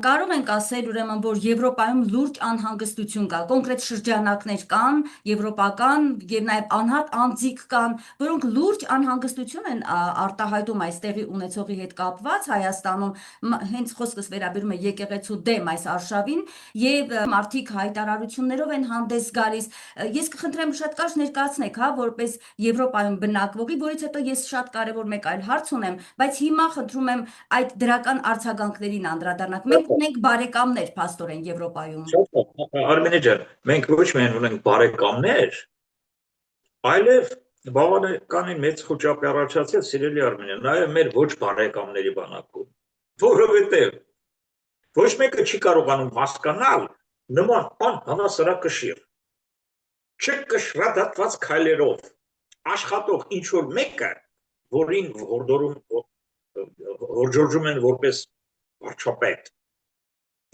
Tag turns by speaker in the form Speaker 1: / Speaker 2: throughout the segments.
Speaker 1: Կարող ենք ասել ուրեմն, որ Եվրոպայում լուրջ անհանգստություն կա, կոնկրետ շրջանակներ կան, եվրոպական եւ նաեւ անհատ անձիկ կան, որոնք լուրջ անհանգստություն են արտահայտում այս տեղի ունեցողի հետ կապված Հայաստանում, հենց խոսքս վերաբերում է եկեղեցու դեմ այս արշավին եւ մարդիկ հայտարարություններով են հանդես գալիս։ Ես կխնդրեմ շատ կարճ ներկայացնեք, հա, որպես Եվրոպայում բնակվողի, որից հետո ես շատ կարևոր մեկ այլ հարց ունեմ, բայց հիմա խնդրում եմ այդ դրական արձագանքներին անդրադառնանք։ Մենք ունենք բարեկամներ փաստորեն Եվրոպայում։
Speaker 2: Արմենե ջան, մենք ոչ միայն ունենք բարեկամներ, այլև բավականին մեծ խոճապ է առաջացել, սիրելի Արմենե, նաև մեր ոչ բարեկամների բանակում, որովհետև ոչ մեկը չի կարողանում հասկանալ նման անհավասարակշիռ, չկշռադատված քայլերով աշխատող ինչ-որ մեկը, որին հորդորում են որպես վարչապետ,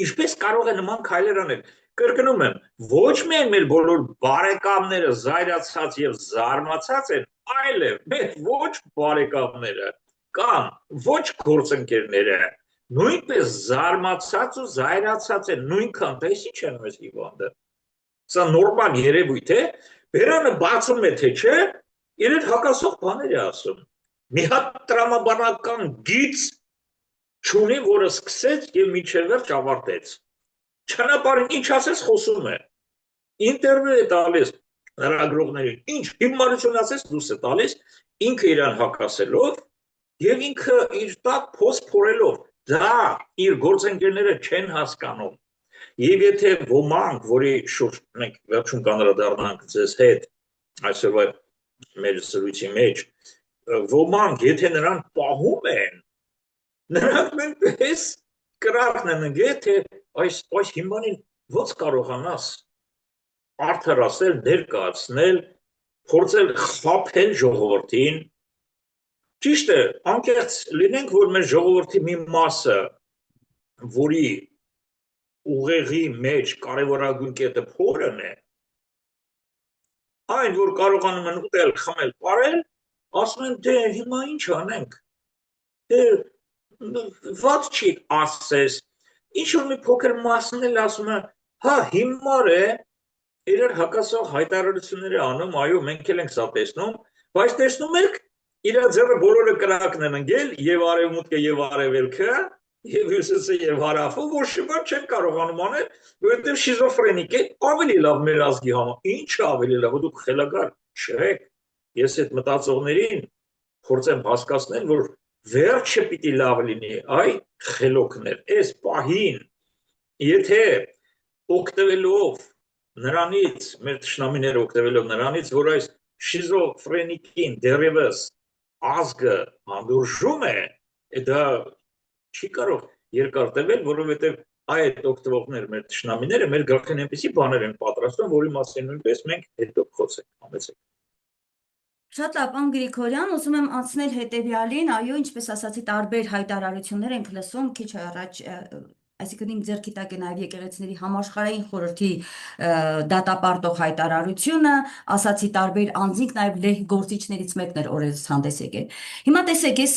Speaker 2: ինչպես կարող է նման քայլեր անել։ Կրկնում եմ, ոչ միայն մեր բոլոր բարեկամները զայրացած եւ զարմացած են, այլև մեր ոչ բարեկամները կամ ոչ գործընկերները նույնպես զարմացած ու զայրացած են, նույնքան տեսի չեն մեզ հիվանդը։ Սա նորմալ երևույթ է, բերանը բացում է թե չէ, իրեն հակասող բաներ է ասում։ Մի հատ տրամաբանական գիծ չունի, որը սկսեց եւ մինչեւ վերջ ավարտեց։ Չնապարին ինչ ասես խոսում է։ Ինտերվյու է տալիս լրագրողներին, ինչ հիմարություն ասես դուրս է տալիս, ինքը իրան հակասելով եւ ինքը իր տակ փոս փորելով։ Դա իր գործընկերները չեն հասկանում։ Եվ եթե ոմանք, որի շուրջ մենք վերջում կանդրադառնանք ձեզ հետ, այսօրվա մեր զրույցի մեջ, ոմանք, եթե նրան պահում են, նրանք նույնպես կրակն են ընկել, թե այս հիմանին ոնց կարողանաս արդարացնել, ներկայացնել, փորձել խաբել ժողովրդին։ Ճիշտ է, անկեղծ լինենք, որ մեր ժողովրդի մի մասը, որի ուղեղի մեջ կարևորագույն կետը փորն է, այն, որ կարողանում են ուտել, խմել, պարել, ասում են, դե հիմա ինչ անենք, դե ված չի ասես, ինչ-որ մի փոքր մասն էլ ասում է, հա, հիմար է, իրար հակասող հայտարարություններ է անում, այո, մենք էլ ենք սա տեսնում, բայց տեսնում եք, իր ձեռը բոլորը կրակն են ընկել, եւ արևմուտքը եւ արևելքը, եւ հյուսիսը եւ հարավը, որ շուտ չեն կարողանում անել, որովհետեւ շիզոֆրենիկ է, ավելի լավ մեր ազգի համար։ Ինչ ավելի լավ, դուք խելագար չեք։ Ես այդ մտածողներին փորձեմ հասկացնել, որ վերջը պիտի լավ լինի, այ խելոքներ, այս պահին, եթե օգտվելով նրանից, մեր թշնամիները օգտվելով նրանից, որ այս շիզոֆրենիկին դեռևս ազգը հանդուրժում է, դա չի կարող երկար տևել, որովհետև այդ օգտվողներ մեր թշնամիները մեր գլխին այնպիսի բաներ են պատրաստում, որի մասին նույնպես մենք հետո խոսենք, համեցեք։
Speaker 1: Շատ լավ, պարոն Գրիգորյան, ուզում եմ անցնել հետևյալին, այո, ինչպես ասացի, տարբեր հայտարարություններ ենք լսում, քիչ առաջ, այսինքն իմ ձեռքի տակ է նաև եկեղեցիների համաշխարհային խորհրդի դատապարտող հայտարարությունը, ասացի տարբեր անձինք, նաև լեհ գործիչներից մեկն էր օրերս հանդես եկել։ Հիմա տեսեք, ես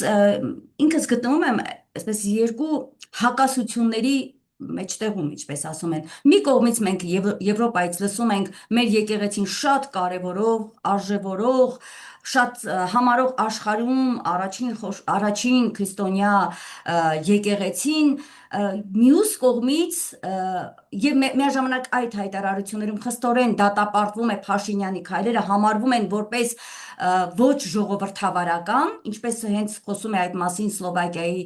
Speaker 1: ինքս գտնվում եմ այսպես երկու հակասությունների մեջտեղում, ինչպես ասում են։ Մի կողմից մենք Եվրոպայից լսում ենք մեր եկեղեցին շատ կարևորող, արժևորող, շատ համարող աշխարհում առաջին քրիստոնյա եկեղեցին, մյուս կողմից եւ միաժամանակ այդ հայտարարություններում խստորեն դատապարտվում է Փաշինյանի քայլերը, համարվում են որպես ոչ ժողովրդավարական, ինչպես հենց խոսում է այդ մասին Սլովակիայի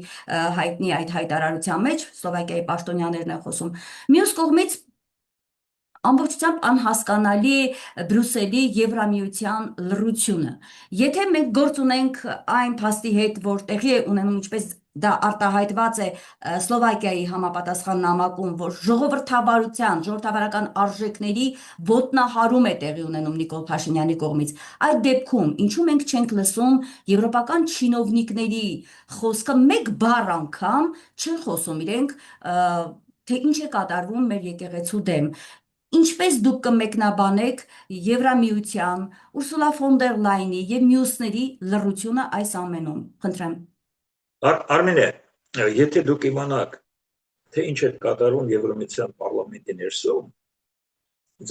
Speaker 1: հայտնի այդ հայտարարության մեջ, Սլովակիայի պաշտոնյաներն են խոսում։ Մյուս կողմից ամբողջությամբ անհասկանալի է Բրյուսելի Եվրամիության լռությունը։ Եթե մենք գործ ունենք այն փաստի հետ, որ տեղի է ունենում, ինչպես դա արտահայտված է Սլովակիայի համապատասխան նամակում, որ ժողովրդավարական արժեքների ոտնահարում է տեղի ունենում Նիկոլ Փաշինյանի կողմից, այդ դեպքում ինչու մենք չենք լսում եվրոպական չինովնիկների խոսքը մեկ բառ անգամ չեն խոսում իրենք, թե ինչ է կատարվում մեր եկեղեցու դեմ։ Ինչպես դուք կմեկնաբանեք Եվրամիության, Ուրսուլա ֆոն դեր Լայնի եւ մյուսների լռությունը այս ամենում։ Խնդրեմ։
Speaker 2: Արմենե, եթե դուք իմանաք, թե ինչ է կատարում Եվրամիության պարլամենտի ներսում,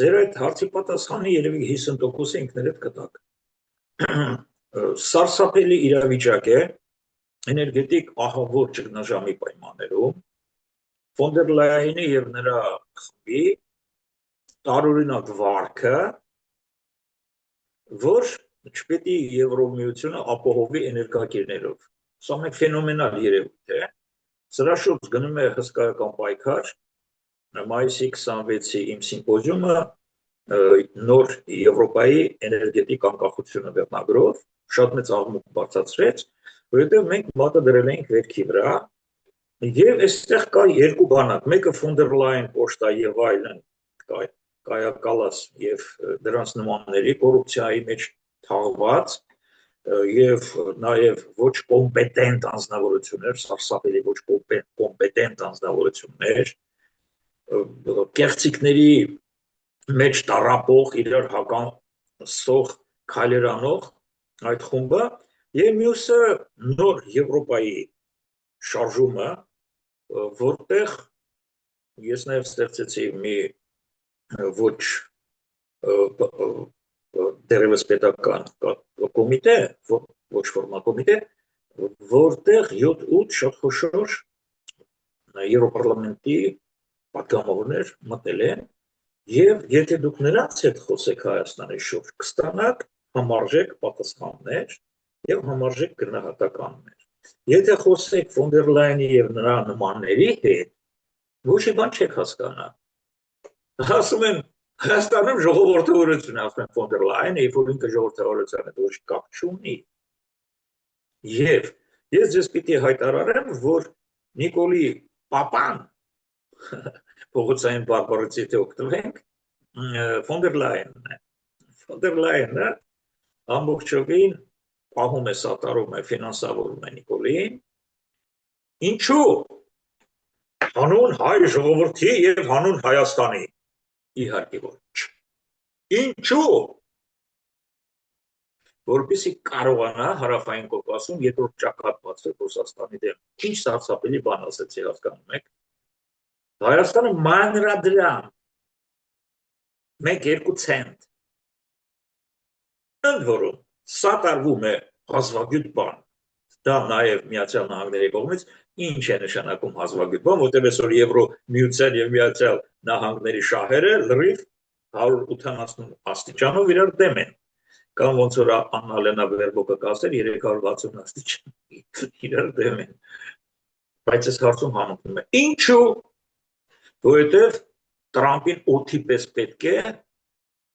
Speaker 2: ձեր այդ հարցի պատասխանը երևի 50% ինքներդ կտաք։ Սարսափելի իրավիճակ է էներգետիկ ահավոր ճգնաժամի պայմաններում Ֆոն դեր Լայենի եւ նրա խմբի տարօրինակ վարքը, որ չպետք է Եվրոմիությունը ապահովի էներգակիրներով։ Սա մեկ ֆենոմենալ երևույթ է։ Սրա շուրջ գնում է հսկայական պայքար։ Մայիսի 26-ի իմ սիմպոզիումը նոր Եվրոպայի էներգետիկ անկախությունը վերնագրով շատ մեծ աղմուկ բարձրացրեց, որովհետև մենք մատը դրել էինք վերքի վրա, եւ այստեղ կա երկու բանակ, մեկը Ֆոն դեր Լայն Պոշտա եւ այլն, Կայա Կալաս եւ դրանց նմանների կոռուպցիայի մեջ թաղված եւ նաեւ ոչ կոմպետենտ անձնավորություններ, սարսափելի ոչ կոմպետենտ անձնավորություններ, կեղծիքների մեջ տարապող, իրար հականսող քայլեր անող այդ խումբը եւ մյուսը նոր Եվրոպայի շարժումը, որտեղ ես նաեւ ստեղծեցի մի ոչ դերևս պետական կոմիտե, ոչ ֆորմալ կոմիտե, որտեղ 7-8 շատ խոշոր Եվրոպարլամենտի պատգամավորներ մտել են եւ եթե դուք նրանց հետ խոսեք Հայաստանի շուրջ, կստանաք համարժեք պատասխաններ եւ համարժեք գնահատականներ։ Եթե խոսեք Ֆոն դեր Լայենի եւ նրա նմանների հետ, ոչ մի բան չեք հասկանա։ Ասում են Հայաստանում ժողովրդավարություն է, ասում են Ֆոն դեր Լայենը, երբ որ ինքը ժողովրդավարության հետ ոչ կապ չունի։ Եվ ես ձեզ պիտի հայտարարեմ, որ Նիկոլի Պապան փողոցային բարբարիցից օգտվենք, Ֆոն դեր Լայենն է։ Ֆոն դեր Լայենը ամբողջովին պահում է, սատարում է, ֆինանսավորում է Նիկոլին։ Ինչու՞։ Հանուն հայ ժողովրդի եւ հանուն Հայաստանի։ Իհարկե ոչ։ Ինչու՞։ Որպեսզի կարողանա Հարավային Կովկասում երկրորդ ճակատ բացել Ռուսաստանի դեմ։ Ինչ սարսափելի բան ասեցի, հասկանում եք։ Հայաստանը մանրադրամ 1-2 ցենտ։ Ընդ որում, սա տարվում է հազվագյուտ բան։ Դա նաև Միացյալ Նահանգների կողմից ինչ է նշանակում հազվագյուտ բան, որտեղ այսօր Եվրոմիության եւ Միացյալ Նահանգների շահերը լրիվ 180 աստիճանով իրար դեմ են։ Կամ ոնց որ Աննա Վերբոկը կասեր 360 աստիճան իրար դեմ են։ Բայց այս հարցում համընկնում է։ Ինչու՞։ Որովհետև Տրամպին օդի պես պետք է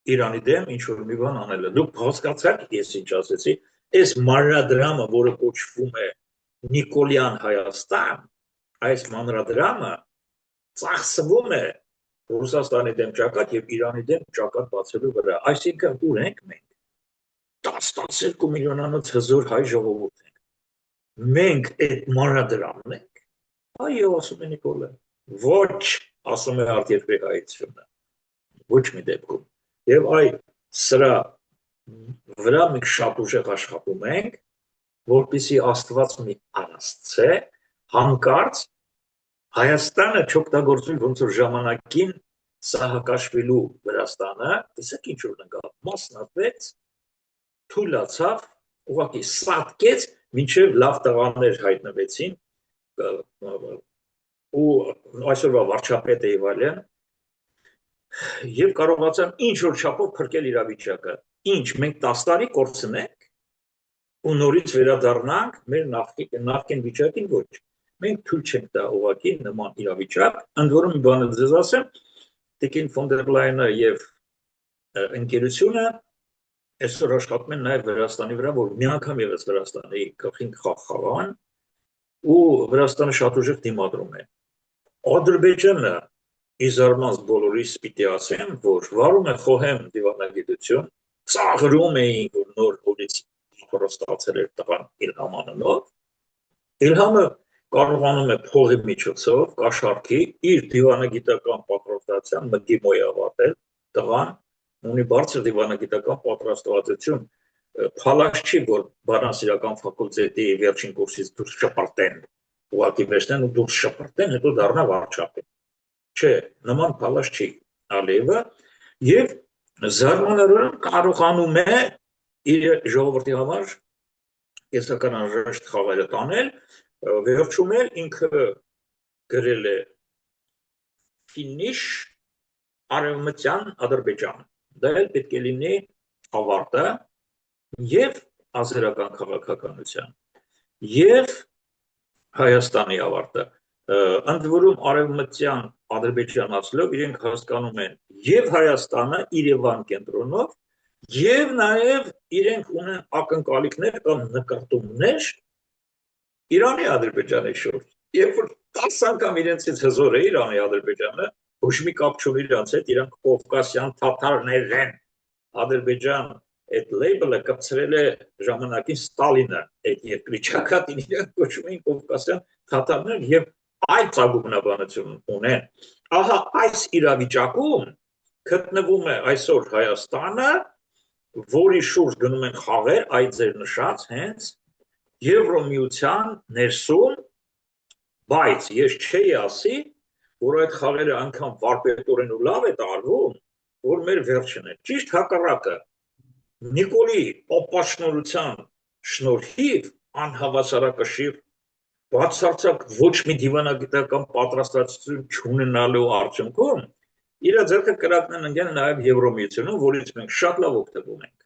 Speaker 2: Իրանի դեմ ինչ որ մի բան անելը։ Դուք հասկացաք, ես ինչ ասեցի, այս մանրադրամը, որը կոչվում է Նիկոլյան Հայաստան, այս մանրադրամը ծախսվում է Ռուսաստանի դեմ ճակատ եւ Իրանի դեմ ճակատ բացելու վրա։ Այսինքն ուր ենք մենք։ 10-12 միլիոնանոց հզոր հայ ժողովուրդ ենք։ Մենք այդ մանրադրամն ենք։ Այո, ասում է Նիկոլը։ Ոչ, ասում է արտերկրի հայությունը։ Ոչ մի դեպքում։ Եվ այ սրա վրա մենք շատ ուժեղ աշխատում ենք, որպեսզի Աստված մի առասցե հանկարծ Հայաստանը չօգտագործվի ոնց որ ժամանակին Սահակաշվիլու Վրաստանը, տեսեք ինչ որ նկա, մասնատվեց, թույլացավ, ուղղակի սատկեց, մինչև լավ տղաներ հայտնվեցին ու այսօրվա վարչապետը եւ այլն եւ կարողացան ինչ որ չափով փրկել իրավիճակը։ Ինչ մենք 10 տարի կորցնենք ու նորից վերադառնանք մեր նախկին վիճակին, ոչ։ Մենք թույլ չենք տա ուղղակի նման իրավիճակ, ընդ որում մի բան ձեզ ասեմ, Տիկին Ֆոն դեր Լայենը եւ ընկերությունը այսօր աշխատում են նաեւ Վրաստանի վրա, որ մի անգամ եւս Վրաստանի գլխին խաղան ու Վրաստանը շատ ուժեղ դիմադրում է։ Ադրբեջանը իզարմանց բոլորիս պիտի ասեմ, որ վարում է խոհեմ դիվանագիտություն, ծաղրում էին, որ նոր հորից ստացել էր տղան Իլհամ անունով։ Իլհամը կարողանում է փողի միջոցով կաշառքի իր դիվանագիտական պատրաստության մգիմոյ ավարտել, տղան ունի բարձր դիվանագիտական պատրաստվածություն, փալաշ չի, որ բանասիրական ֆակուլտետի վերջին կուրսից դուրս չպարտեն ուղղակի վերցնեն ու դուրս շպրտեն, հետո դառնա վարչապետ։ Չէ, նման փալաշ չի Ալիևը եւ զարմանալիորեն կարողանում է իր ժողովրդի համար կեսական անհրաժեշտ խաղերը տանել, վերջում էլ ինքը գրել է ֆինիշ արևմտյան Ադրբեջան։ Դա էլ պետք է լինի ավարտը եւ ազերական քաղաքականության եւ Հայաստանի ավարտը։ Ընդ որում արևմտյան ադրբեջանացիով իրենք հասկանում են եւ Հայաստանը Երևան կենտրոնով եւ նաեւ իրենք ունեն ակնկալիքներ կամ նկարտումներ Իրանի Ադրբեջանի շուրջ։ Երբ որ 10 անգամ իրենցից հզոր է Իրանի Ադրբեջանը, ոչ մի կապ չունի իրանց հետ, իրանք կովկասյան թաթարներ են։ Ադրբեջան այդ լեյբլը կպցրել է ժամանակին Ստալինը, այդ երկրի ճակատին իրենք կոչում էին կովկասյան թաթարներ եւ այդ ծագումնաբանություն ունեն։ Ահա այս իրավիճակում գտնվում է այսօր Հայաստանը, որի շուրջ գնում են խաղեր, այդ ձեր նշած հենց Եվրոմիության ներսում, բայց ես չէի ասի, որ այդ խաղերը անգամ վարպետորեն ու լավ է տարվում, որ մեր վերջն է։ Ճիշտ հակառակը, Նիկոլի ապաշնորհության շնորհիվ անհավասարակշիռ բացարձակ ոչ մի դիվանագիտական պատրաստվածություն չունենալու արդյունքում իր ձեռքը կրակն են ընկել նաև Եվրոմիությունում, որից մենք շատ լավ օգտվում ենք։